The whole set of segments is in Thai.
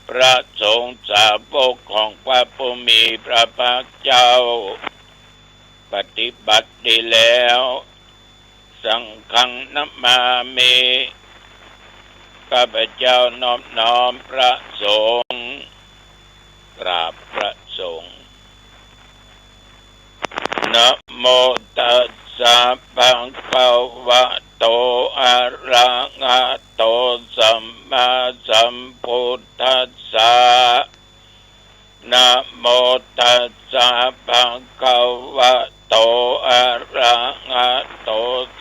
พระสงฆ์สาวกของพระผู้มีพระภาคเจ้าปฏิบัติดีแล้วสังฆังนัมมามิข้าพเจ้านอบน้อมพระสงฆ์กราบพระสงฆ์นะโมตัสสะภะคะวะโตอะระหะโตสัมมาสัมพุทธัสสะนะโมตัสสะภะคะวะโตอะระหะโต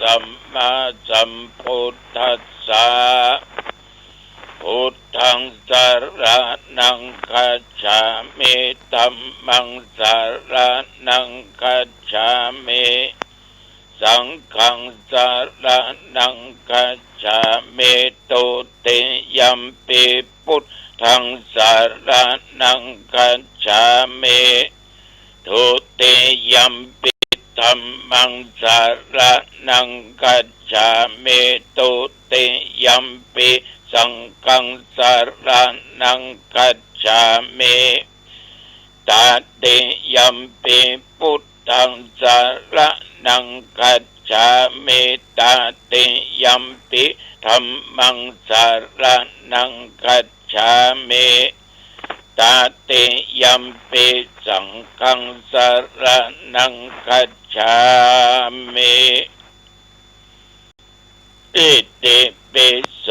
สัมมาสัมพุทธัสสะพุทธังสรณังคัจฉามิธัมมังสรณังคัจฉามิสังฆังสรณังคัจฉามิตุติยัมปิพุทธังสรณังคัจฉามิทุติยัมปิธัมมังสรณังคัจฉามิตุติยัมปิสังฆังสรณังคัจฉามิตติยัมปิพุทธังสรณังคัจฉามิตติยัมปิธัมมังสรณังคัจฉามิตติยัมปิสังฆังสรณังคัจฉามิอิติปิโส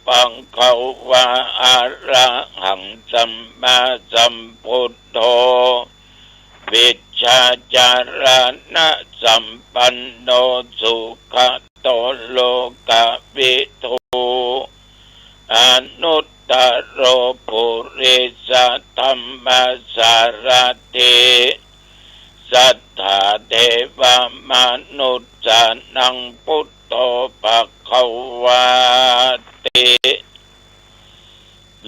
ภังคะวะอะระหังสัมมาสัมพุทโธวิชชาจารณะสัมปันโนสุขโตโลกวิทูอนุตตโรปุริสธัมมัสสารติสัทธาเทวมนุษย์สานังพุทโธภควาติ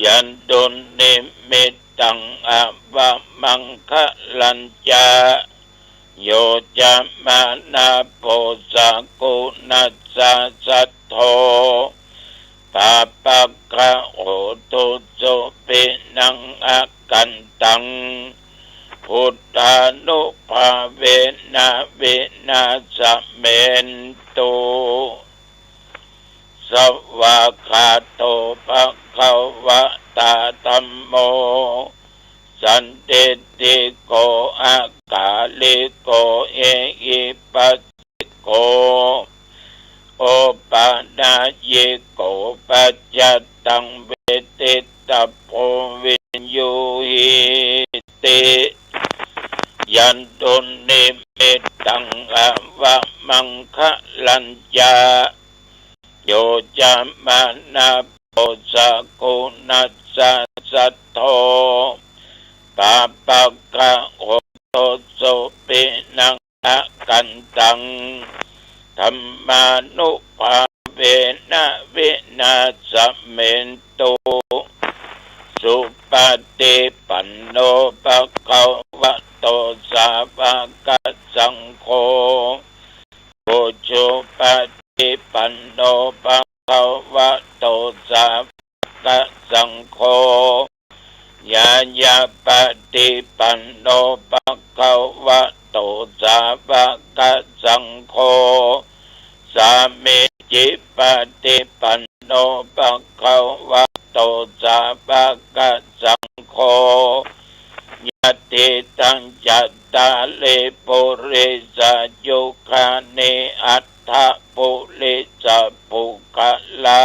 ยันตุนิมิตตังอวมังคะลัญจาโยจะมานาโพสกุนัสสะสัทโธปาปะคะโอตุโสปินังอากันตังพุทธานุภาเวนะวินาสเมนตุสวากขาโตภะคะวะตาธัมโมสันติติโกอากาลิโกเอหิปัสสิโกโอปานายิโกปัจจตังเวทิตาโพวินยูหิติยันตุนิมิตตังอวมังคะลัญจาโยจะมานาโพสกุนัสสะสัทโธปาปะคะโอโตโสปินังอากันตังธัมมานุภาเวนะวินาสเมนตุสุปฏิปันโนภะคะวะโตสาวกสังโฆโอจุปฏิปันโนภะคะวะโตสาวกสังโฆญาญาปฏิปันโนภะคะวะโตสาวกสังโฆสามิจิปฏิปันโนภะคะวะโตสาวกสังโฆญาติตังจัตตาลิปุริสยุคานิอัตถปุริสปุคลา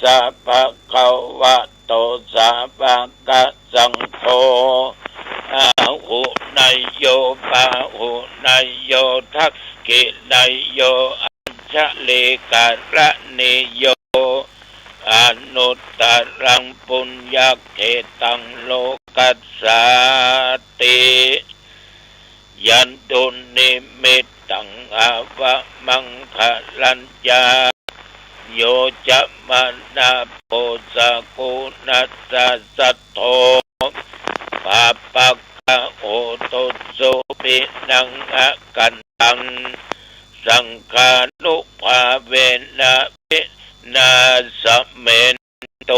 สัพพะคะวะโตสาวกสังโฆอาหุนายโยปาหุนายโยทักขินายโยอัญชลิกะระนิโยอนุตตรังปุญญเขตังโลกัสสาติยันตุนิมิตตังอวมังคะลัญจาโยจะมานาโพสกุนัสสะสัทโธปาปะคะโอตุโสปินังอากันตังสังฆานุภาเวนะวิ นาสเมนโต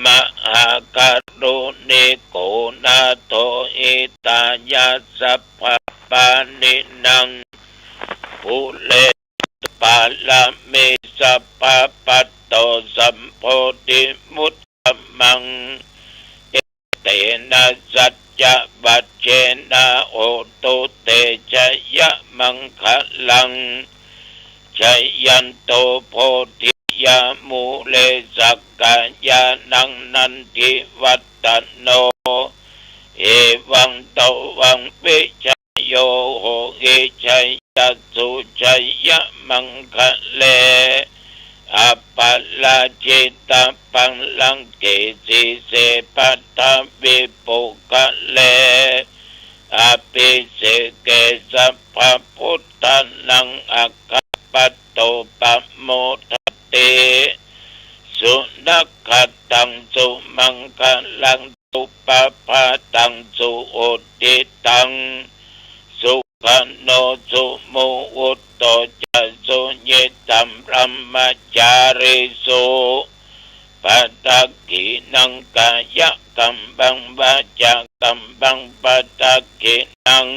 มหาการุณิโกนาโตอิตายาสัพพปานินังภูเลปาลามิสัพพปัตโตสัมโพธิมุตตมังเตนะสัจจะบัจเจนะโอตุเตชะยะมังคะลังชัยยันโตโพธิยามูเลสักกายานังนันทิวัตตโนเอวังโตวังปิชโยโหเอชัยยัสสุชัยยะมังคะเลอัปปะลาจิตาปังลังเกสิเสปัตตวิปุคะเลอภิเสเกสัพพพุทธานังอัคคปัตโตปัมโมทติสุนัขขตังสุมังคลังตุปะปะตังสุโอติตังสุขันโนสุโมอุตโตจะสุเยตัมพรหมจาริสุปัตตกินังกายกัมบังวาจากัมบังปัตตกินัง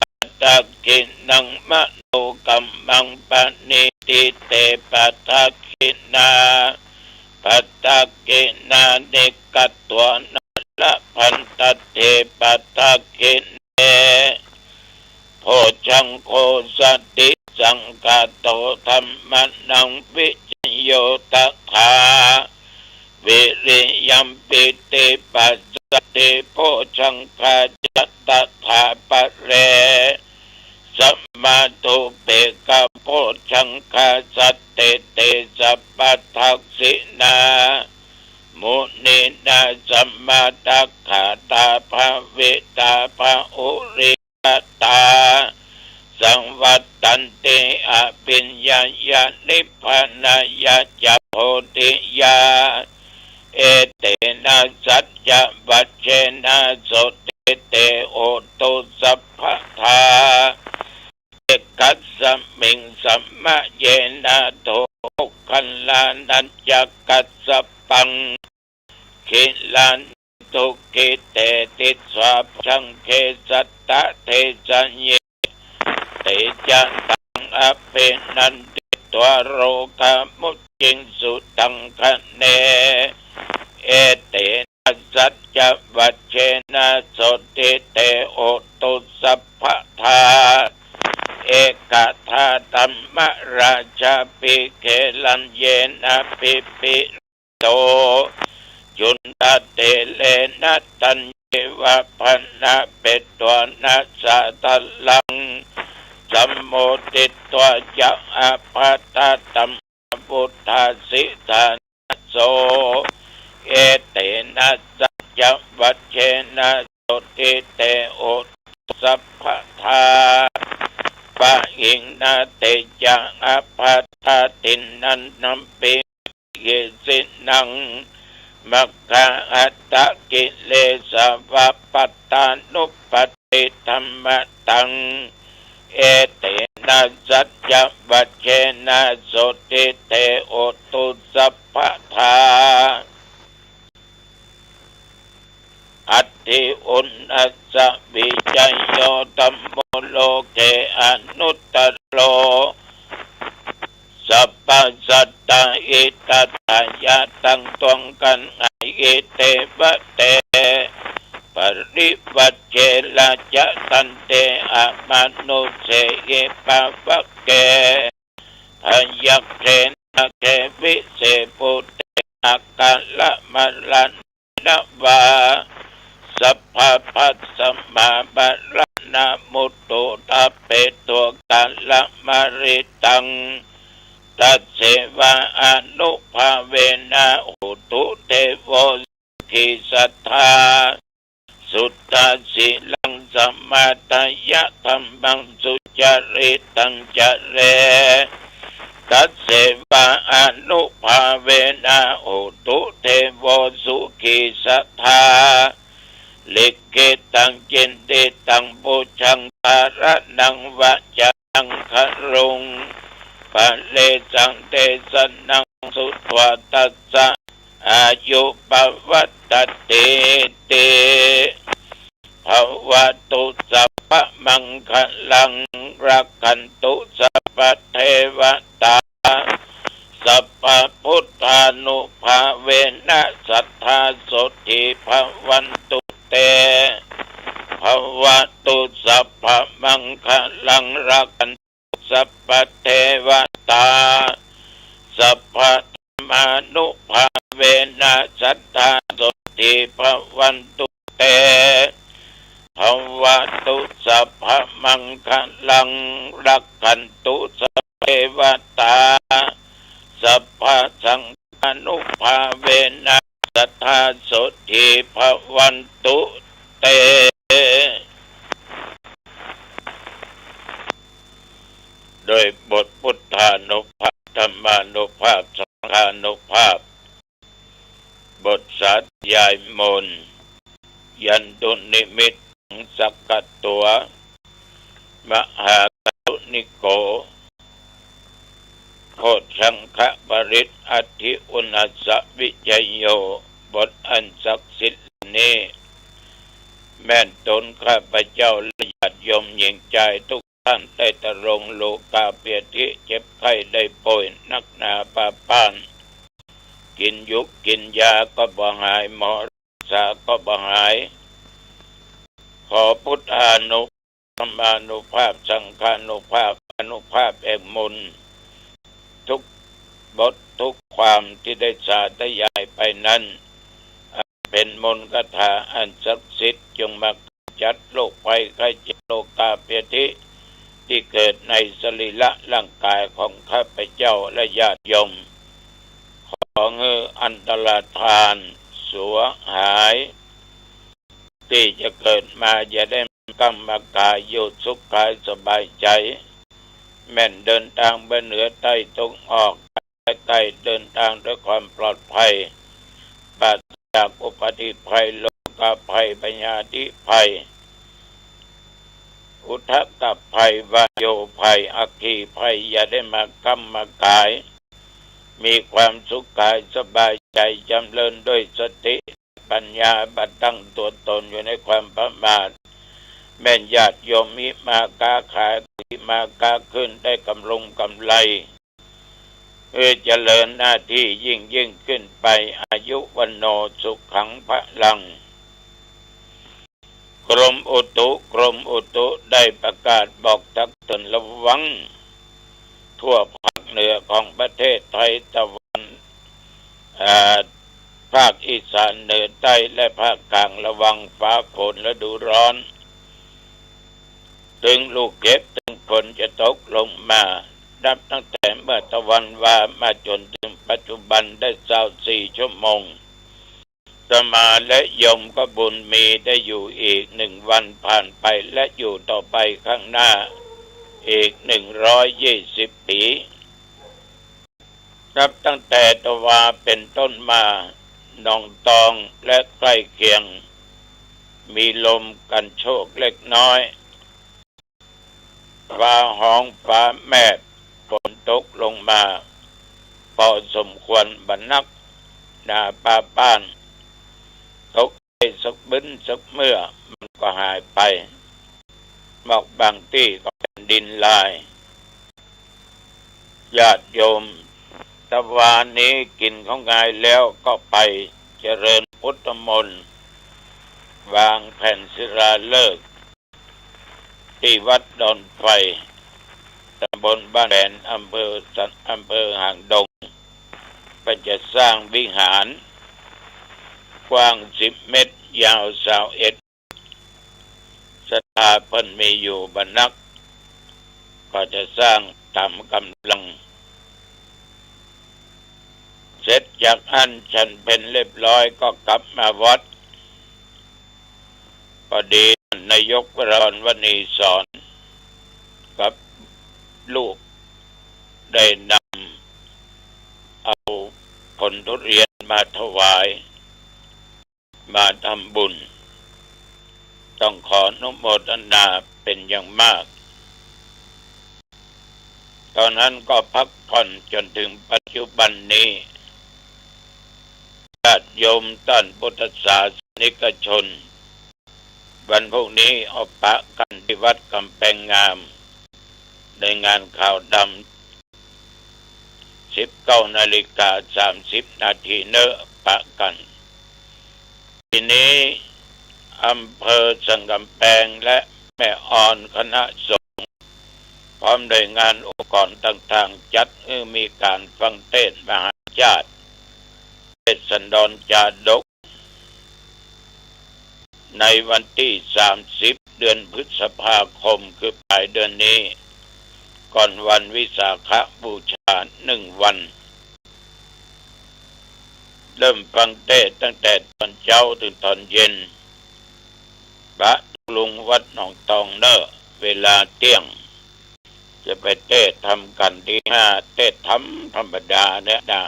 ปัตตกินังมโนกัมบังปณิติเตปัตตกินาปัตตกินาเนกัตตัวนาละพันตเตปัตตกินเนโพชังโคสติสังกาโตธรรมนังวิจโยตถาวิริยัมปิติปัสสติโพชังคาจัตตถาปะเรสัมมาตุเปกะโพชังคาสัตเตเตสัพพทักษินามุนีนาสัมมาตัคขาตาภาเวตาภาอุริกตาสังวัตตันติอภิญญายานิพพานายาจะโพธิยาเอเตนะสัจจะวัจเจนะโสติเตโอตุสัพพทาเอกัสสมิงสัมมะเยนะโตคันลานัญจกัสสปังขิลานตุกิเตติสวาชังเคสัตตะเทจัญเยเตจันตังอภินันติตัวโรกามุจิงสุตังคะเนเอเตนะสัจจวัจเจนะโสติเตโอตุสัพพทาเอกทาธัมมราชาปิเกลันเยนะปิปิโตจุนตเตเลนะตัญเยวะพันนาเปตัวนาสะตะลังสัมโมติตัวจะอาภัตตัมพุทธาสิทานะโสเอเตนะสัจจวัจเจนะโสติเตโอสัพพทาปะหิงนาเตจังอาภัตตินันนัมปิเยสินังมัคคะอัตตกิเลสวะปัตตานุปติธัมมตังเอเตนะสัจจวัจเจนะโสติเตโอตุสัพพทาอัตติอุณอัสสะวิจัยโยตัมโมโลเกอนุตตโรสัพพสัตตาอิตัตถายะตังตวงกันไอเตวะเตปริวัจเจละจะตันเตอะมานุเสเยปะวะเกพยัคเทนะเกวิเสปุเตอะกะละมะลันนะวาสัพพะปัสสมาบะระนะมุตโตตะเปตัวกะละมะริตังตัสเสวะอนุภาเวนะโหตุเทโวทิสัทธาสุตตสิลังสัมมาตยะธัมมังสุจริตังจเรตัสเสวะอนุภาเวนะโหตุเทโวสุขิสัทธาลิเกตังจินติตังปุชังตาระนังวะจังครุง ปะเลสังเตสนังสุทวตัสสะอายุปวัตติเตภวตุสัพพมังคลังรักขันตุสัพพเทวตาสัพพพุทธานุภาเวนะสัทธาโสติภวันตุเตภวตุสัพพมังคลังรักขันตุสัพพเทวตาสัพพธรรมานุภาเวนะสัทธาโสติภวันตุเตภวตุสัพพมังคลังรักขันตุสัพพเทวตาสัพพสังฆานุภาเวนะสัทธาโสติภวันตุเตโดยบทพุทธานุภาพธรรมานุภาพสังฆานุภาพบทสาธยายมนต์ยันตุนิมิตสักกัตตัวมหากรุณิโกโคชังคะปริตอธิอุณัสสวิจัยโยบทอันศักดิ์สิทธิ์นี้แม่นตนข้าพเจ้าและญาติโยมหญิงใจทุกท่านได้ตรงโลกาเปียธิเจ็บไข้ได้ป่วยนักหนาปาป้านกินยุกกินยาก็บ่หายหมอรักษาก็บ่หายขอพุทธานุธรรมานุภาพสังฆานุภาพอนุภาพแห่งมนต์ทุกบททุกความที่ได้สาธยายไปนั้นเป็นมนต์คาถาอันศักดิ์สิทธิ์จงมาจัดโรคภัยไข้เจ็บโลกาเปียธิที่เกิดในสรีระร่างกายของข้าพเจ้าและญาติโยมขอเงืออันตรธานสัวหายที่จะเกิดมาจะได้กรรมกายอยู่สุขกายสบายใจแม่นเดินทางไปเหนือใต้ตรงออกใต้เดินทางด้วยความปลอดภัยปราศจากอุบัติภัยโลกภัยปัญญาธิภัยอุทกภัยวาโยภัยอัคคีภัยอย่าได้มากรรมกายมีความสุขกายสบายใจจำเริญด้วยสติปัญญาบัดตั้งตัวตนอยู่ในความประมาทแม่นญาติโยมมิมาค้าขายมาค้าขึ้นได้กำไรเจริญหน้าที่ยิ่งขึ้นไปอายุวันโนสุขังพลังกรมอุตุได้ประกาศบอกทักเตือนระวังทั่วภาคเหนือของประเทศไทยตะวันภาคอีสานเหนือใต้และภาคกลางระวังฟ้าฝนฤดูร้อนถึงลูกเห็บถึงฝนจะตกลงมานับตั้งแต่เมื่อตะวันว่ามาจนถึงปัจจุบันได้24 ชั่วโมงสมาและยมก็บุญมีได้อยู่อีก1 วันผ่านไปและอยู่ต่อไปข้างหน้าอีก120 ปีนับตั้งแต่ตะวาเป็นต้นมาหนองตองและใกล้เคียงมีลมกันโชกเล็กน้อยฟ้าห้องฟ้าแม่ฝนตกลงมาพอสมควรบรรนักหน้าป้าบ้านตกไปสักบึ้นสักเมื่อมันก็หายไปหมอกบางที่ก็เป็นดินลายญาติโยมตะวันนี้กินของงายแล้วก็ไปเจริญพุทธมนต์วางแผ่นศิลาฤกษ์ที่วัดดอนไฟตำบลบ้านแหลนอำเภอหางดงเป็นจะสร้างวิหารกว้าง10 เมตรยาว21ศรัทธาเพิ่นมีอยู่บรรนักก็จะสร้างตามกำลังเสร็จจากอันฉันเป็นเรียบร้อยก็กลับมาวัดพอดีนายกวรณีสอนกับลูกได้นำเอาผลทุเรียนมาถวายมาทำบุญต้องขออนุโมทนาเป็นอย่างมาก ตอนนั้นก็พักผ่อนจนถึงปัจจุบันนี้ญาติโยมท่านพุทธศาสนิกชนวันพรุ่งนี้เอาปะกันที่วัดกำแพงงามในงานข่าวดำ19:30 น.เนอะปะกันทีนี้อำเภอสันกำแพงและแม่อ่อนคณะสงฆ์พร้อมโดยงานองค์กรต่างๆจัดมีการฟังเทศน์มหาชาติเทศน์ดรจาดกในวันที่30เดือนพฤษภาคมคือปลายเดือนนี้ก่อนวันวิสาขบูชา1 วันเริ่มฟังเทศน์ตั้งแต่ตอนเช้าถึงตอนเย็นพระลุงวัดหนองตองเนอะเวลาเที่ยงจะไปเทศน์ทำกันที่5เทศน์ธรรมดาเนี่ยนะ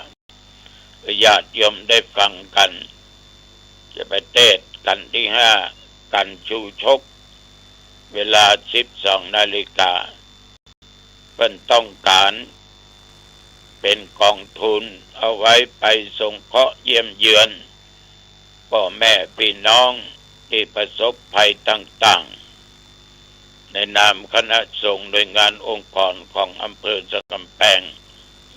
ญาติโยมได้ฟังกันจะไปเทศน์กันที่5กันชูชกเวลา 12 นาฬิกาเป็นต้องการเป็นกองทุนเอาไว้ไปสงเคราะห์เยี่ยมเยือนพ่อแม่พี่น้องที่ประสบภัยต่างๆในนามคณะสงฆ์โดยงานองค์กรของอำเภอสันกำแพง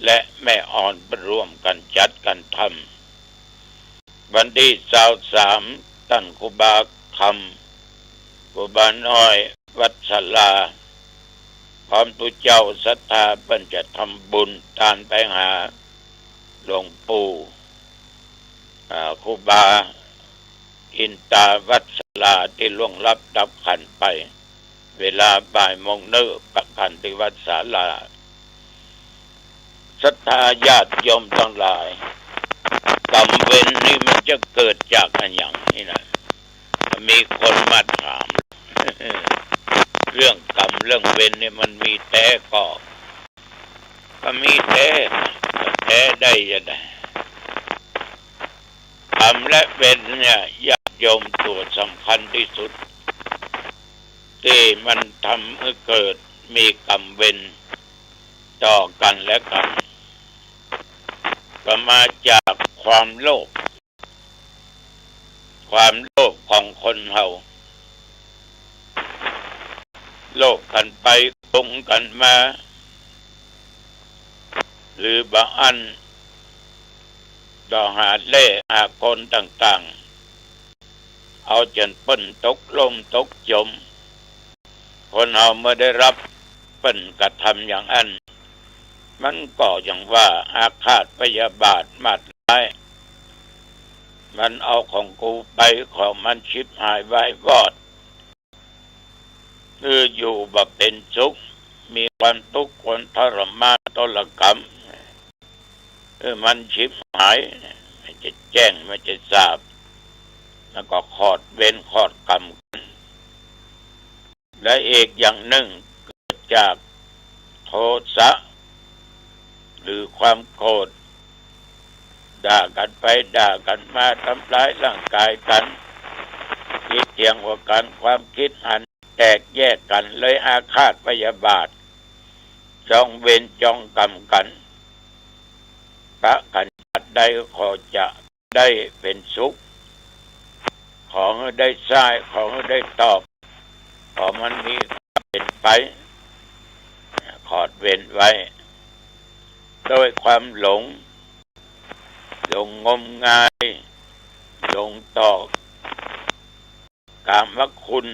และแม่อ่อนร่วมกันจัดกันทำวันที่23ท่านครูบาคำครูบาน้อยวัดศาลาพร้อมตุเจ้าศรัทธาเพิ่นจะทำบุญทานไปหาหลวงปู่ครูบาอินตาวัดศาลาที่ล่วงลับดับขันไปเวลาบ่ายโมงเนอะปักขันที่วัดศาลาศรัทธาญาติโยมทั้งหลายกรรมเวรนี่มันจะเกิดจากอะไรอย่างนี้นะมีคนมาถาม เรื่องกรรมเรื่องเวรเนี่ยมันมีแท้ก็มีแท้ได้ยังไงกรรมและเวรเนี่ยญาติโยมตัวสำคัญที่สุดที่มันทำให้เกิดมีกรรมเวรต่อกันและกันก็มาจากความโลภของคนเราโลภกันไปตรงกันมาหรือบางอันต่อหาเล่หาคนต่างๆเอาจนเปิ้นตกลมตกจมคนเราเมื่อได้รับเปิ้นกระทำอย่างอันมันก็อย่างว่าอาฆาตพยาบาทมาดร้ายมันเอาของกูไปของมันชิบหายวายวอดอยู่แบบเป็นสุขมีความทุกข์คนทรมานทรกรรมมันชิบหายมันจะแจ้งมันจะทราบแล้วก็ขอดเวรขอดกรรมกันและอีกอย่างหนึ่งเกิดจากโทสะหรือความโกรธด่ากันไปด่ากันมาทำร้ายร่างกายกันคิดเถียงกว่ากันความคิดอันแตกแยกกันเลยอาฆาตพยาบาทจองเวรจองกรรมกันพระกันจัดได้ขอจะได้เป็นสุขของได้ใช้ของได้ตอบขอมันมีเป็นไปขอดเว้นไว้โดยความหลงงมงายหลงต่อกามคุณ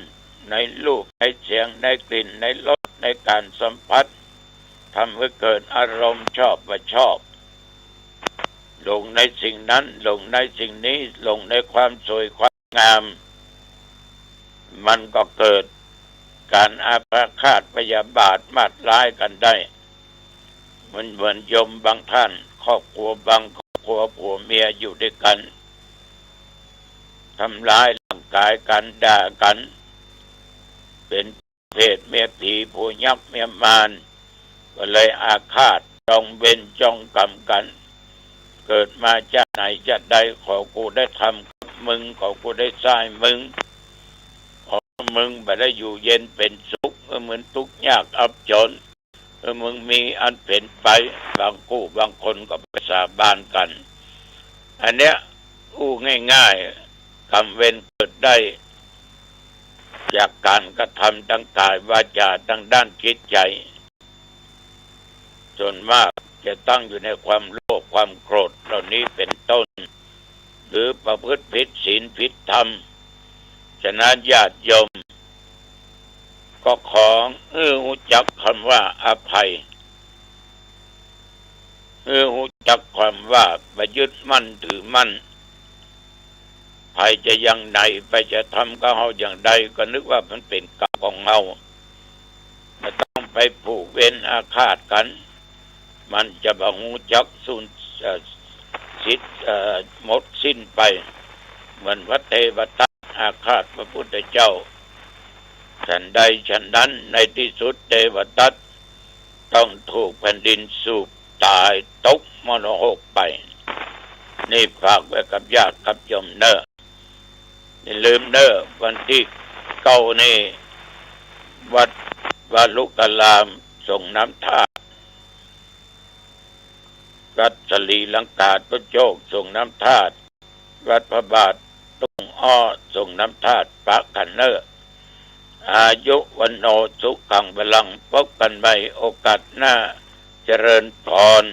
ในรูปในเสียงในกลิ่นในรสในการสัมผัสทำให้เกิดอารมณ์ชอบว่าชอบหลงในสิ่งนั้นหลงในสิ่งนี้หลงในความสวยความงามมันก็เกิดการอาฆาตพยาบาทมาดร้ายกันได้มันเหมือนโยมบางท่านครอบครัวบางครอบครัวผัวเมียอยู่ด้วยกันทำร้ายร่างกายกันด่ากันเป็นเพศเมียผีผู้ยักษ์เมียมารก็เลยอาฆาตจองเวรจองกรรมกันเกิดมาจากไหนจะได้ขอกูได้ทำกับมึงขอกูได้สร้างมึงขอมึงไปได้อยู่เย็นเป็นสุขเหมือนทุกข์ยากอับจน มึงมีอันเป็นไปบางกู้บางคนก็ไปสาบานกันอันเนี้ยอู้ง่ายๆกรรมเวรเกิดได้จากการกระทำทางกายวาจาทางด้านจิตใจส่วนมากจะตั้งอยู่ในความโลภความโกรธเหล่านี้เป็นต้นหรือประพฤติผิดศีลผิดธรรมฉะนั้นญาติโยมก็ขอรู้จักคำว่าอภัยรู้จักความว่าประยึดมั่นถือมั่นใครจะยังไงไปจะทำกับเราอย่างใดก็นึกว่ามันเป็นกรรมของเราไม่ต้องไปผูกเวรอาฆาตกันมันจะบ่รู้จักสูญสิทธิ์หมดสิ้นไปเหมือนพระเทวทัตอาฆาตพระพุทธเจ้าฉันใดฉันนั้นในที่สุดเทวทัตต้องถูกแผ่นดินสูบตายตกมรณะไปนี่ฝากไว้กับญาติกับโยมเนอนี่ลืมเนอวันที่9นี่วัดวาลุกลามส่งน้ำธาตุวัดสลีลังกาตุโจกส่งน้ำธาตุวัดพระบาทตุงอ้อส่งน้ำธาตุปะกันเนออายุวันโนสุขังพลังพบกันใหม่โอกาสหน้าเจริญพร